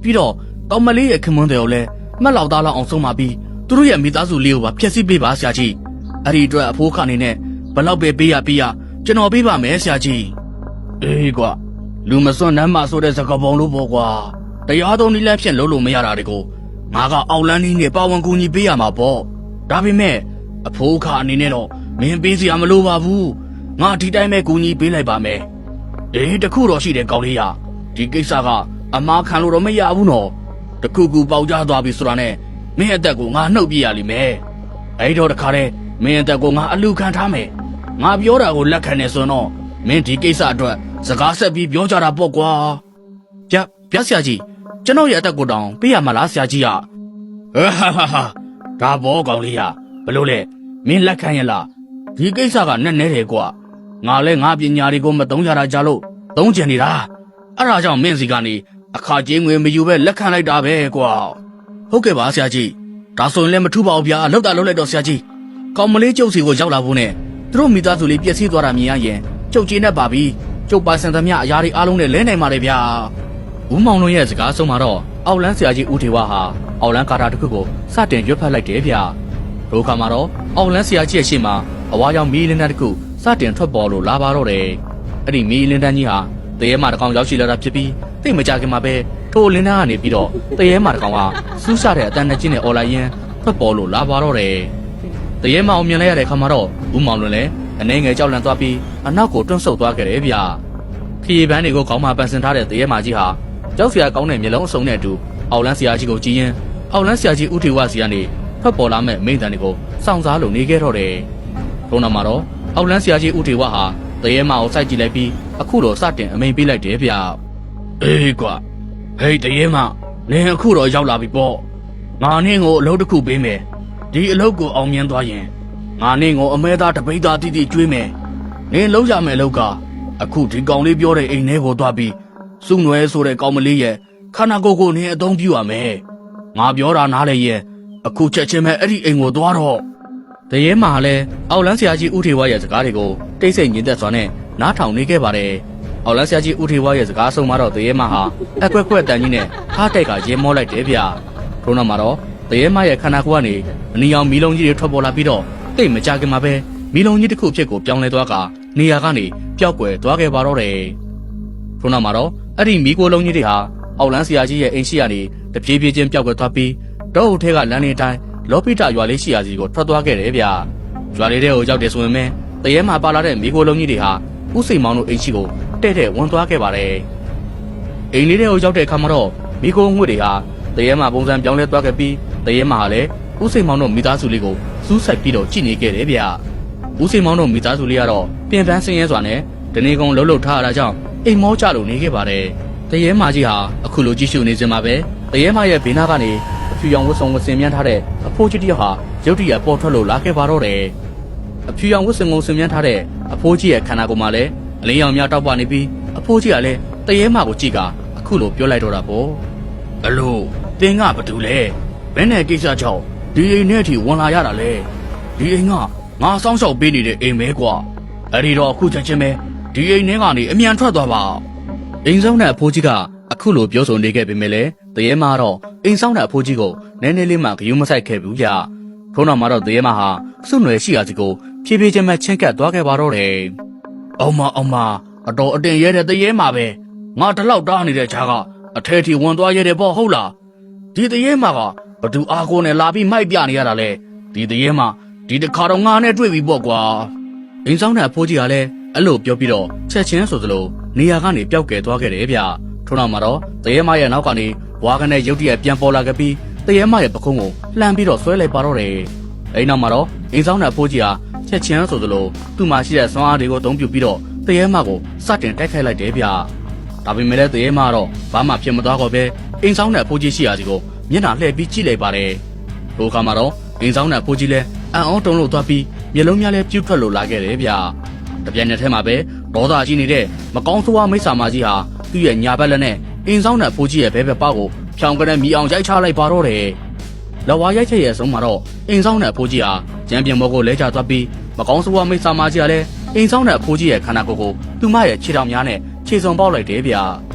ပြီးတော့ကောင်းမလေးရဲ့ခင်မွန်းတွေကိုလည်းမှတ်လောက်သားလောက်အောင်ဆုံးပါပြီးသူတို့ရဲ့မိသားစုလေးကိုပါဖျက်ဆီးပေးပါဆရာကြီးအဲ့ဒီအတွက်အဖိုးခအနေနဲ့ဘလောက်ပဲပေးရကျွန်တော်ပေးပါမယ်ဆရာကြီးအေးကွာလူမစွန့်နှမ်းမဆိုတဲ့စကားပုံလို့ပေါ့ကွာတရားသုံးနည်းလမ်းဖြင့်လုံးလို့မရတာတွေကိုငါကအောက်လန်းနည်းနဲ့ပါဝင်ကူညီပေးရမှာပေါ့ဒါပေမဲ့အဖိုးခအနေနဲ့တော့မင်းပေးစရာမလိုပါဘူးငါဒီတိုင်းပဲကူညီပေးလိုက်ပါမယ်အေးတခုတော့ရှိတယ်ကောင်းလေးရဒီကိစ္စကအမားခံလို့တော့မရဘူးနော်တခုခုပေါက်ကြသွားပြီဆိုတာနဲ့မင်းအသက်ကိုငါနှုတ်ပြရလိမ့်မယ်အဲ့တော့တခါတည်းမင်းအသက်ကိုငါအလူခံထားမယ်ငါပြောတာကိုလက်ခံနေဆိုတော့မင်းဒီကိစ္စအတွက်စကားဆက်ပြီးပြောကြတာပေါ့ကွာပြဆရာကြီးကျွန်တော်ရဲ့အသက်ကိုတောင်ပေးရမှာလားဆရာကြီးကဟာဒါဘောကောင်လေးရဘလို့လဲမင်းလက်ခံရလားဒီကိစ္စကနဲ့နဲတယ်ကွာငါလဲငါပညာတွေကိုမသုံးကြတာကြလို့သုံးကျင်နေတာအဲ့ဒါကြောင့်မင်းစီကနေအခါကျင်းငွေမယူပဲလက်ခံလိုက်တာပဲကွာဟုတ်ကဲ့ပါဆရာကြီးဒါဆိုရင်လည်းမထူပါဘူးဗျာလောက်တာလောက်လိုက်တော့ဆရာကြီးကောင်မလေးကျုပ်စီကိုရောက်လာဖို့နဲ့သူတို့မိသားစုလေးပြည့်စည်သွားတာမြင်ရရင်ကျုပ်ကျေနပ်ပါပြီကျုပ်ပိုင်စံသမျှအရာတွေအားလုံးနဲ့လဲနိုင်ပါလေဗျာဦးမောင်လုံးရဲ့စကားဆုံးမှာတော့အောက်လန်းဆရာကြီးဦးထေဝါဟာအောက်လန်းကာတာတစ်ခုကိုစတင်ရွတ်ဖတ်လိုက်တယ်ဗျာဒုက္ခမှာတော့အောက်လန်းဆရာကြီးရဲ့ရှေ့မှာအဝါရောင်မီးလင်းတန်းတစ်ခုစတင်ထွက်ပေါ်လို့လာပါတော့တယ်အဲ့ဒီမီးလင်းတန်းကြီးဟာတရေမာတကောင်ရောက်ရှိလာတာဖြစ်ပြီးသိမကြခင်မှာပဲထိုလင်းတန်းကနေပြီးတော့တရေမာတကောင်ဟာစူးစတဲ့အတန်းနဲ့ကျင်းနဲ့အော်လိုက်ရင်ထွက်ပေါ်လို့လာပါတော့တယ်တရေမာအောင်မြင်လိုက်ရတဲ့ခါမှာတော့ဦးမောင်လွင်လည်းအနေငယ်ကြောက်လန့်သွားပြီးအနောက်ကိုတွန့်ဆုတ်သွားခဲ့တယ်ဗျာခရီးပန်းတွေကိုခေါင်းမှာပန်ဆင်ထားတဲ့တရေမာကြီးဟာကြောက်စရာကောင်းတဲ့မျက်လုံးအစုံနဲ့အတူအောက်လန်းဆရာကြီးကိုကြည့်ရင်အောက်လန်းဆရာကြီးဦးထေဝစီကနေထွက်ပေါ်လာမဲ့မိန့်တန်တွေကိုစောင့်စားလို့နေခဲ့တော့တယ်ထုံးနောက်မှာတော့အောက်လန်းဆရာကြီးဦးထေဝဟာတရေမာကိုစိုက်ကြည့်လိုက်ပြီးအခုတော့စတင်အမိန်ပေးလိုက်တယ်ဗျာအေးကွာဟေးတရေမာနင်အခုတော့ရောက်လာပြီပေါ့ငါနင်းကိုအလုပ်တစ်ခုပေးမယ်ဒီအလုပ်ကိုအောင်မြင်သွားရင်ငါနင်းကိုအမဲသားတပိတ်သားတိတိကျွေးမယ်နင်လုံးရမယ်အလုပ်ကအခုဒီကောင်လေးပြောတဲ့အိမ်ထဲကိုသွားပြီးစုနွယ်ဆိုတဲ့ကောင်မလေးရဲ့ခန္ဓာကိုယ်ကိုနင်အသုံးပြုရမယ်ငါပြောတာနားလေရဲ့အခုချက်ချင်းပဲအဲ့ဒီအိမ်ကိုသွားတော့တရေမာလည်းအောက်လန်းဆရာကြီးဦးထေဝါရဲ့စကားတွေကိုတိတ်ဆိတ်ညင်သက်စွာနဲ့နားထောင်နေခဲ့ပါတယ်အောက်လန်းဆရာကြီးဦးထေဝါရဲ့စကားဆုံးမှာတော့တရေမာဟာအကွက်ကွက်တန်ကြီးနဲ့ထားတိုက်ကရေမောလိုက်တယ်ဗျာထို့နောက်မှာတော့တရေမာရဲ့ခန္ဓာကိုယ်ကနေအနီရောင်မီးလုံးကြီးတွေထွက်ပေါ်လာပြီးတော့တိတ်မကြခင်မှာပဲမီးလုံးကြီးတစ်ခုအဖြစ်ကိုပြောင်းလဲသွားကနေရာကနေပျောက်ကွယ်သွားခဲ့ပါတော့တယ်ထို့နောက်မှာတော့အဲ့ဒီမီးကိုလုံးကြီးတွေဟာအောက်လန်းဆရာကြီးရဲ့အိမ်ရှိကနေတပြေးပြေးချင်းပျောက်ကွယ်သွားပြီးတောအုပ်ထဲကလမ်းလေးတိုင်းလောပိတရွာလေးရှိရာစီကိုထွက်သွားခဲ့တယ်ဗျာရွာလေးတဲ့ကိုရောက်တယ်ဆိုရင်တရေမှာပါလာတဲ့မီးကိုလုံးကြီးတွေဟာဦးစိန်မောင်တို့အိမ်ရှိကိုတဲ့တဲ့ဝင်သွားခဲ့ပါတယ်အိမ်လေးတဲ့ကိုရောက်တဲ့အခါမှာတော့မီးကိုငွေတွေဟာတရေမှာပုံစံပြောင်းလဲသွားခဲ့ပြီးတရေမှာလည်းဦးစိန်မောင်တို့မိသားစုလေးကိုစူးစိုက်ပြီးတော့ကြည်နေခဲ့တယ်ဗျာဦးစိန်မောင်တို့မိသားစုလေးကတော့ပြင်ပန်းဆင်းရဲစွာနဲ့တနေကုန်လှုပ်လှုပ်ထားရတာကြောင့်အိမ်မောကျလို့နေခဲ့ပါတယ်တရေမာကြီးဟာအခုလိုကြည့်ရှုနေစင်မှာပဲတရေမာရဲ့ဘေးနားကနေအဖြူရောင်ဝတ်စုံဝတ်ဆင်မြန်းထားတဲ့အဖိုးကြီးတယောက်ဟာရုတ်တရက်ပေါ်ထွက်လို့လာခဲ့ပါတော့တယ်အဖြူရောင်ဝတ်စုံကိုဆင်မြန်းထားတဲ့အဖိုးကြီးရဲ့ခန္ဓာကိုယ်မှာလည်းအလင်းရောင်များတောက်ပနေပြီးအဖိုးကြီးကလည်းတရေမာကိုကြည့်ကအခုလိုပြောလိုက်တော့တာပေါ့အလိုတင်ကဘာတူလဲဘယ်နဲ့ကိစ္စကြောင့်ဒီအိမ်နဲ့အထိဝင်လာရတာလဲဒီအိမ်ကငါစောင့်ရှောက်ပေးနေတဲ့အိမ်ပဲကွာအဲ့ဒီတော့အခုချက်ချင်းပဲဒီအိမ်ထဲကနေအမြန်ထွက်သွားပါအိမ်ဆောင်တဲ့အဖိုးကြီးကအခုလိုပြောဆိုနေခဲ့ပေမဲ့လည်းတရေမာတော့အိမ်ဆောင်တဲ့အဖိုးကြီးကိုနည်းနည်းလေးမှဂရုမစိုက်ခဲ့ဘူးဗျာထို့နောက်မှာတော့တရေမာဟာစွန့်ွယ်ရှိရာစီကိုဖြည်းဖြည်းချင်းပဲချင်းကပ်သွားခဲ့ပါတော့တယ်အောင်မအတော်အတင်ရဲတဲ့တရေမာပဲငါတလောက်တားနေတဲ့ခြားကအထဲထိဝင်သွားရဲတယ်ပေါ့ဟုတ်လားဒီတရေမာကဘသူအားကိုနဲ့လာပြီးမိုက်ပြနေရတာလဲဒီတရေမာဒီတခါတော့ငါနဲ့တွေ့ပြီပေါ့ကွာအိမ်ဆောင်တဲ့အဖိုးကြီးကလည်းအဲ့လိုပြောပြီးတော့ချက်ချင်းဆိုသလိုနေရာကနေပျောက်ကွယ်သွားခဲ့တယ်ဗျထို့နောက်မှာတော့တရေမရဲ့နောက်ကနေဝါကနေရုတ်တရက်ပြန်ပေါ်လာခဲ့ပြီးတရေမရဲ့ပခုံးကိုလှမ်းပြီးတော့ဆွဲလိုက်ပါတော့တယ်အဲ့နောက်မှာတော့အိမ်ဆောင်တဲ့အဖိုးကြီးဟာချက်ချင်းဆိုသလိုသူ့မှာရှိတဲ့စွမ်းအားတွေကိုအသုံးပြုပြီးတော့တရေမကိုစတင်တိုက်ခိုက်လိုက်တယ်ဗျဒါပေမဲ့လည်းတရေမကတော့ဘာမှဖြစ်မသွားတော့ပဲအိမ်ဆောင်တဲ့အဖိုးကြီးရှိရာစီကိုမျက်နှာလှည့်ပြီးကြည့်လိုက်ပါတယ်ထိုအခါမှာတော့အိမ်ဆောင်တဲ့အဖိုးကြီးလည်းအံ့ဩတုန်လို့သွားပြီးမျက်လုံးများလည်းပြူးထွက်လို့လာခဲ့တယ်ဗျတပြိုင်နက်တည်းမှာပဲဒေါသကြီးနေတဲ့မကောင်းဆိုးဝါးမိစ္ဆာမကြီးဟာသူ့ရဲ့ညာဘက်လက်နဲ့အင်းဆောင်တဲ့အဖိုးကြီးရဲ့ဘဲဘက်ပါကိုဖြောင်းကနဲ့မီအောင်ရိုက်ချလိုက်ပါတော့တယ်။လက်ဝါးရိုက်ချက်ရဲ့အဆုံးမှာတော့အင်းဆောင်တဲ့အဖိုးကြီးဟာကျမ်းပြင်ဘောကိုလဲကျသွားပြီးမကောင်းဆိုးဝါးမိစ္ဆာမကြီးကလည်းအင်းဆောင်တဲ့အဖိုးကြီးရဲ့ခန္ဓာကိုယ်ကိုသူမရဲ့ခြေထောက်များနဲ့ခြေစုံပေါက်လိုက်တယ်ဗျာ။